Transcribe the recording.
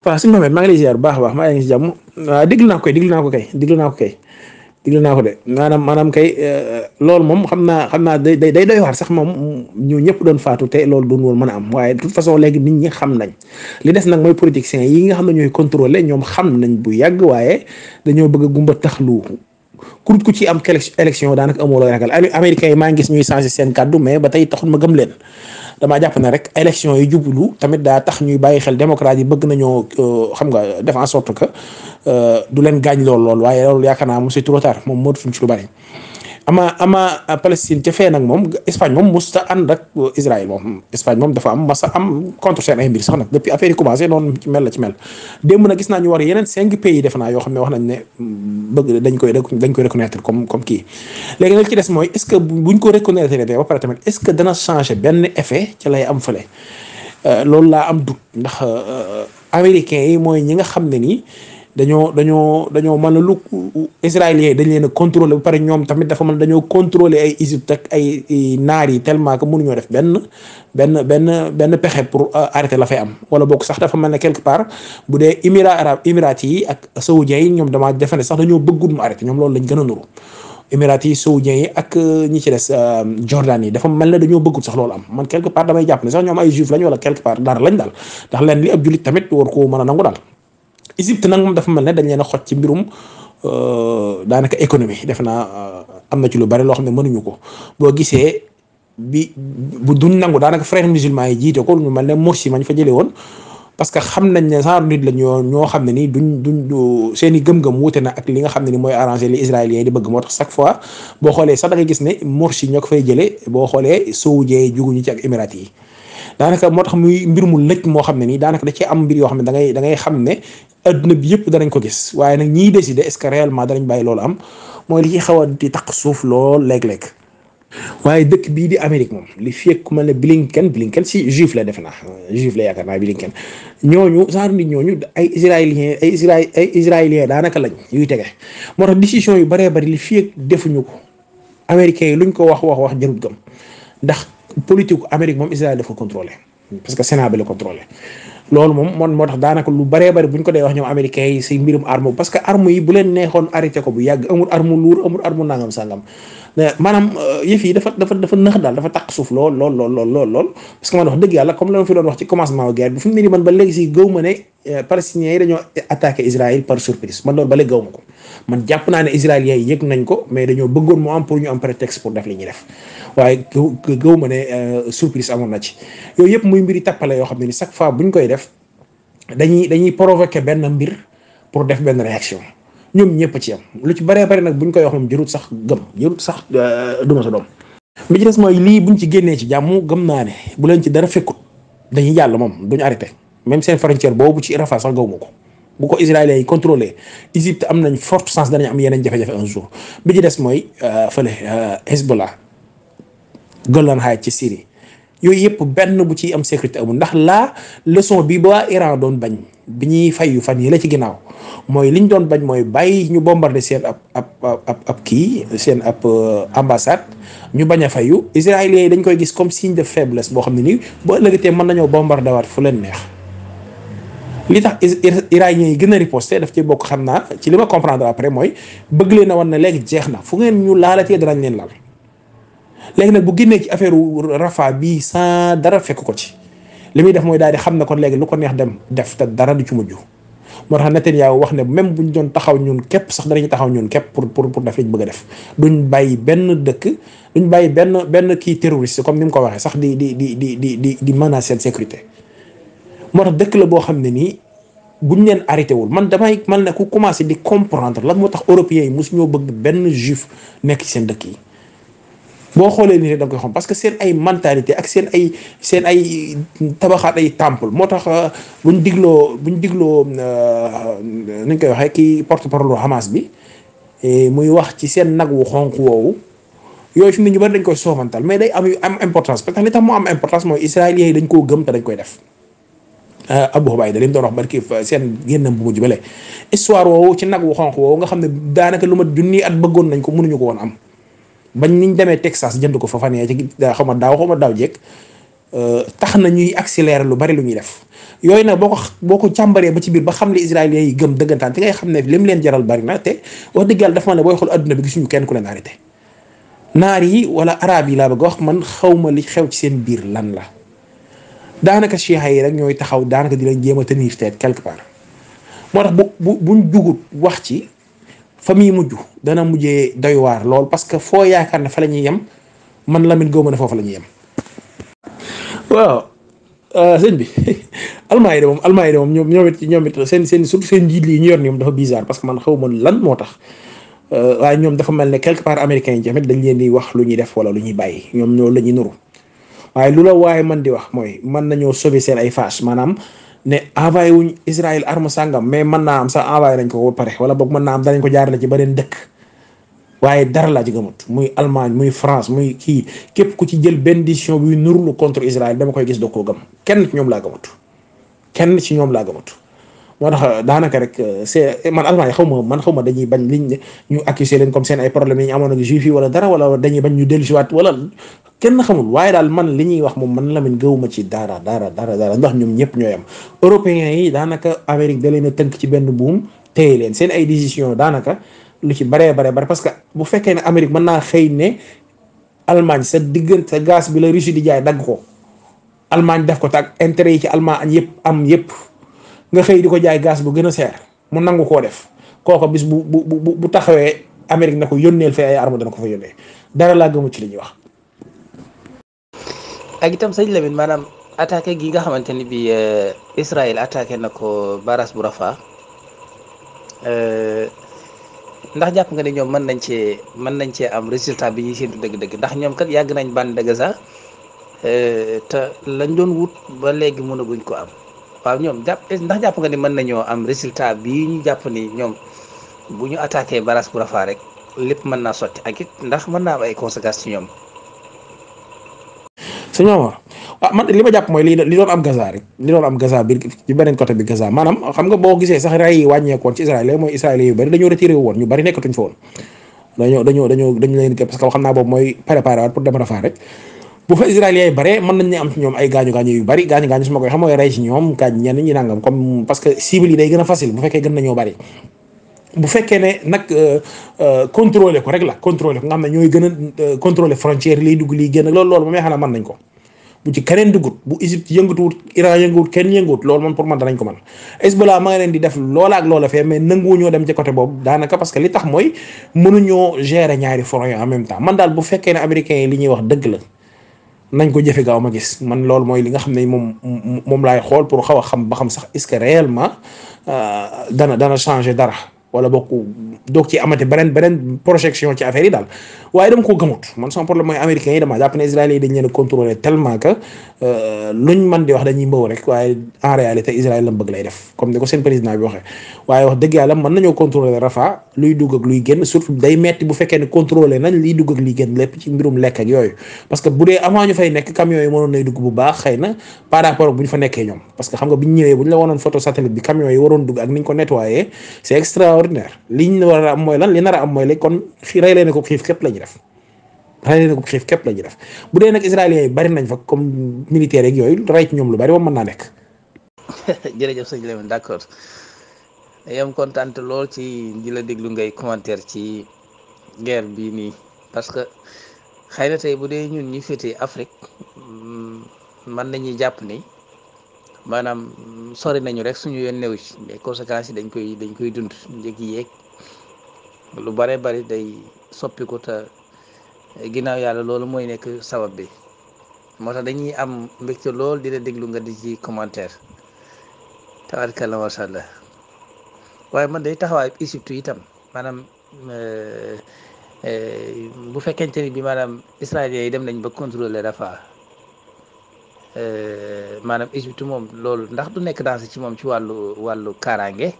waaw suñu Mohamed maa ngi lay ziar bu baax a baax maa ngi si jàmm waaw déglu naa ko kay déglu naa ko de maanaam kay loolu moom xam naa day doy waar sax moom ñu ñëpp doon faatu te loolu doon woon mën a am waaye de toute façon léegi nit ñi xam nañ li des nag mooy politiciens yi nga xam ne ñooy contrôler ñoom xam nañ bu yàgg waaye dañoo bëgg a gumba taxlu ku ci am élection daanaka amoo looy ragal américains yi maa ngi gis ñuy changé seen kàddu mais ba tey taxul ma gëm leen damaa jàpp ne rek élection yi jublu tamit daa tax ñuy bàyyi xel démocrate yi bëgg nañoo xam nga def en sorte que du leen gaañ lool waaye loolu yaakaar naa moom c'est trop tard moom mootuñ ci lu bari. ama Palestine ca fee nag moom Espagne moom musta ànd ak Israël moom Espagne moom dafa am masa am contre seen ay mbir sax nag depuis affaire yi commencé noonu ci mel la ci mel démb nag gis naa ñu war yeneen 5 pays def naa yoo xam ne wax nañ ne bëgg dañ koy reconnaître comme kii léegi nag ci des mooy est-ce que buñ ko reconnaître ba pare tamit est-ce que dana changer benn effet ci lay am fële loolu laa am doute ndax américains yi mooy ñi nga xam ne nii dañoo mën a lu israéliens yi dañ leen a contrôler ba pare ñoom tamit dafa mën dañoo contrôler ay Égypte ak ay naar yi tellement que mënuñoo def benn pexe pour arrêter la fay am wala bokk sax dafa mel ne quelque part bu dee émirats yi ak saoudiens yi ñoom damaa defe ne sax dañoo bëggul mu arrêter ñoom loolu lañ gën a nuru émirats yi saoudiens yi ak ñi ci des Jordan yi dafa mel ne dañoo bëggul sax loolu am man quelque part damay jàpp ne sax ñoom ay juif lañ wala quelque part dara lañ daal ndax leen li ab jullit tamit war koo mën a nangu daal Égypte nag moom dafa mel ne dañ leen a xoj ci mbirum daanaka économie defe naa am na ci lu bari loo xam ne mënuñu ko boo gisee bu duñ nangu daanaka frères musulmans yi jiite ko ñu mel ne Morsi mañ fa jëlee woon parce que xam nañ ne genre nit la ñoo xam ne ni duñ seen i gëm-gëm wuute na ak li nga xam ne ni mooy arrangé li israéliens yi di bëgg moo tax chaque fois boo xoolee sax da ngay gis ne Morsi ñoo ko fay jëlee boo xoolee saoudiens yi juguñu ci ak émirats yi daanaka moo tax muy mbir mu lëj moo xam ne nii daanaka da cee am mbir yoo xam ne da ngay xam ne adduna bi yëpp danañ ko gis waaye nag ñiy décider est-ce que réellement danañ bàyyi loolu am mooy li ci xaw a di taq suuf lool léeg-léeg waaye dëkk bii di Amérique moom li fekk ku mel ne Blinken si juif la defe naa juif la yaakaar naa Blinken ñooñu genre nit ñooñu ay israéliens daanaka lañ yuy tege moo tax décision yu bëree bëri li fekk defuñu ko américains yi luñ ko wax jarut gëm ndax politique Amérique moom Israël dafa contrôlé parce que Sénat bi la contrôlé loolu moom moo tax daanaka lu bëree bëri bu ñu ko dee wax ñoom américains yi si mbirum arme parce que arme yi bu leen neexoon arrêté ko bu yàgg amul arme luur amul arme nangam sangam maanaam yëf yi dafa nëx daal dafa taq suuf lool parce que man wax dëgg yàlla comme la ma fi doon wax ci commencement guerre bi fu mu ne nii man ba léegi si gëw ma ne palestiniens yi dañoo attaqué Israël par surprise man loolu ba léegi gëw ma ko man jàpp naa ne israéliens yi yëg nañ ko mais dañoo bëggoon mu am pour ñu am prétexte pour def li ñuy def waaye gëw ma ne surprise amoon na ci yooyu yëpp muy mbiri tappale yoo xam ne ni chaque fois buñ koy def dañuy provoquer benn mbir pour def benn réaction ñoom ñëpp ci am lu ci bëree bëri nag buñ koy wax moom jërut sax duma sa doom bi ci des mooy lii buñ ci génnee ci jàmm gëm naa ne bu leen ci dara fekkut dañuy jàll moom duñu arrêté même seen frontière boobu ci Rafah sax gaw ma ko bu ko israéliens yi contrôlé Égypte am nañ forte chance danañ am yeneen jafe-jafe un jour bi ci des mooy fële Hezbollah Golan Heights ci Syrie yooyu yëpp benn bu ci am sécurité amul ndax la leçon bi ba Iran doon bañ bi ñuy fayu fan yi la ci ginnaaw mooy liñ doon bañ mooy bàyyi ñu bombardé seen seen ambassade ñu bañ a fayu israéliens yi dañ koy gis comme signe de faiblesse boo xam ne nii boo ëllëgatee mën nañoo bombardé waat fu leen neex li tax iraniens yi gën a riposté daf ci bokk xam naa ci li ma comprendre après mooy bëgg leen a wan ne léegi jeex na fu ngeen ñu laalatee danañ leen laal léegi nag bu génnee ci affaire Rafah bii sans dara fekk ko ci li muy def mooy daal di xam ne kon léegi lu ko neex dem def te dara du ci mujj moo tax Netanyahu wax ne même buñ doon taxaw ñun képp sax danañu taxaw ñun képp pour def liñ bëgg a def duñ bàyyi benn dëkk duñ bàyyi benn kii terroriste comme ni mu ko waxee sax di menacer sécurité moo tax dëkk la boo xam ne nii buñ leen arrêté wul man ne ku commencé di comprendre lan moo tax européens yi mosu ñoo bëgg benn juif nekk ci seen dëkk yi boo xoolee nii rek da nga koy xam parce que seen ay mentalité ak seen ay tabaxaat ay temple moo tax buñ digloo nuñ koy waxee kii porte-parole Hamas bi muy wax ci seen nag wu xonq woowu yooyu fi mu ne ñu bari dañ koy soofantal mais day am importance parce que li tax moo am importance mooy israéliens yi dañ koo gëm te dañ koy def Abu Ubayda da leen doon wax barki seen génnam bu mujj bale histoire woowu ci nag wu xonq woowu nga xam ne daanaka lu ma junni at bëggoon nañ ko mënuñu ko woon am bañ niñ demee Texas jënd ko fa fan yee ci xaw ma daaw jéeg tax na ñuy accélérer lu bari lu ñuy def yooyu nag boo ko càmbaree ba ci biir ba xam li israéliens yi gëm dëggantaan te ngay xam ne lim leen jaral bari na te wax dëgg yàlla dafa ma ne booy xool adduna bi gisuñu kenn ku leen arrêté naar yi wala arab yi laa bëgg wax man xawma li xew ci seen biir lan la daanaka chiites yi rek ñooy taxaw daanaka di leen jéem a tenir tête quelque part moo tax buñ jugut wax ci fa muy mujj dana mujjee doy waar lool parce que foo yaakaar ne fa la ñuy yem man Lamine gëwma ne foofu la ñuy yem. waaw sëñ bi almaayi de moom ñoom it seen surtout seen njiit yi ñu yor ni moom dafa bizarre parce que man xaw ma lan moo tax waaye ñoom dafa mel ne quelque part américains yi tamit dañ leen di wax lu ñuy def wala lu ñuy bàyyi ñoom ñoo la ñuy nuru waaye lu la waaye man di wax mooy mën nañoo sauver seen ay phase maanaam ne envoyé wuñ Israël arme sàngam mais mën naa am sax envoyé nañ ko ba pare wala boog mën naa am danañ ko jaarale ci beneen dëkk waaye dara laa ci gëmut muy Allemagne muy France muy kii képp ku ci jël benn décision buy nurlu contre Israël dama koy gis doo koo gëm kenn ci ñoom laa gëmut moo tax daanaka rek c'est man Allemagne xaw ma dañuy bañ liñ ñu accuser leen comme seen ay problèmes yi ñu amoon ak juif yi wala dara wala dañuy bañ ñu dellusiwaat wala kenn xamul waaye daal man li ñuy wax moom man Lamine gëwuma ci dara ndax ñoom ñëpp ñooy am européens yi daanaka Amérique da leen a tënk ci benn buum téye leen seen ay décision daanaka lu ci bare parce que bu fekkee ne Amérique mën naa xëy ne Allemagne sa diggante sa gaz bi la Russie di jaay dagg ko Allemagne def ko tag intérêt yi ci Allemagne yëpp nga xëy di ko jaay gaz bu gën a seer mu nangu koo def kooko bis bu taxawee Amérique na ko yónneel fee ay arme dana ko fa yónnee dara laa gëmu ci li ñuy wax. ak itam sëñ Lamine maanaam attaqué gi nga xamante ni bi Israël attaqué na ko barrage bu Rafah ndax jàpp nga ne ñoom mën nañ cee am résultat bi ñuy séntu dëgg-dëgg ndax ñoom kat yàgg nañ bande de Gaza te lañ doon wut ba léegi mënaguñ ko am waaw ñoom ndax jàpp nga ni mën nañoo am résultat bii ñu jàpp ni ñoom bu ñu attaqué barrage bu Rafah rek lépp mën naa sotti ak it ndax mën naa am ay conséquences ci ñoom. sëñ Mamadou man li ma jàpp mooy li doon am Gaza rek li doon am Gaza bi ci beneen côté bi Gaza maanaam xam nga boo gisee sax rey yi wàññeekoon ci Israël mooy israéliens yu bëri dañoo retiré woon ñu bëri nekkatuñ fa woon dañu leen parce que xam naa boobu mooy préparé waat pour dem Rafah rek bu fa israéliens yi bare mën nañ ne am ci ñoom ay gaañu-gaañu yu bëri gaañu-gaañu su ma koy xam mooy rey ci ñoom gaañ ñenn ñi nangam comme parce que cible yi day gën a facile bu fekkee gën nañoo bëri bu fekkee ne nag contrôlé ko rek la contrôlé ko nga xam ne ñooy gën a contrôlé frontière liy dugg liy génn loolu moom yaakaar naa mën nañ ko bu ci keneen duggut bu Égypte yëngatuwut Iran yënguwut kenn yënguwut loolu man pour man danañ ko mën Hezbollah ma nga leen di def loola ak loola fee mais nanguwuñoo dem ci côté boobu daanaka parce que li tax mooy mënuñoo gérer ñaari front yi en même temps man daal bu fekkee ne américains yi li ñuy wax dëgg la nañ ko jëfe gaaw ma gis man loolu mooy li nga xam ne moom laay xool pour xaw a xam ba xam sax est-ce que réellement dana changer dara wala bokk doog ci amati beneen projection ci affaire yi daal waaye dama ko gëmut man sama problème mooy américains yi dama jàpp ne israéliens yi dañ leen a contrôler tellement que luñ mën di wax dañuy mbaw rek waaye en réalité Israël la bëgg lay def comme ni ko seen président bi waxee waaye wax dëgg yàlla mën nañoo contrôler Rafah luy dugg ak luy génn surtout day metti bu fekkee ne contrôler nañ liy dugg ak liy génn lépp ci mbirum lekk ak yooyu parce que bu dee avant ñu fay nekk camions yi mënoon nay dugg bu baax xëy na par rapport ak bu ñu fa nekkee ñoom parce que xam nga bi ñu ñëwee bu ñu la wonoon photo satellite bi camions yi waroon dugg ak ni ñu ko nettoyé c'est extraordinaire liñ war a am mooy lan li nar a am mooy léegi kon rey leen ko xiif képp la ñu def bu dee nag israéliens yi bari nañ fa comme militaire yeeg yooyu rey ci ñoom lu bari moom mën naa nekk. jërëjëf sëñ Lamine d'accord yam kontaan lool ci di la déglu ngay commentaire ci guerre bii nii parce que xëy na tey bu dee ñun ñi féetee Afrique mën nañuy jàpp ni maanaam sori nañu rek suñu yoon new ci mais conséquences yi dañ koy dund njëg yeeg lu bare bari day soppi ko te ginnaaw yàlla loolu mooy nekk sabab bi moo tax dañuy am mbégte lool di la déglu nga di ci commentaire tabarkalla masha Allah waaye man day taxawaay Égypte itam maanaam bu fekkente ni bi maanaam israéliens yi dem nañ ba contrôler Rafah maanaam Égypte moom loolu ndax du nekk danger ci moom ci wàllu kaaraange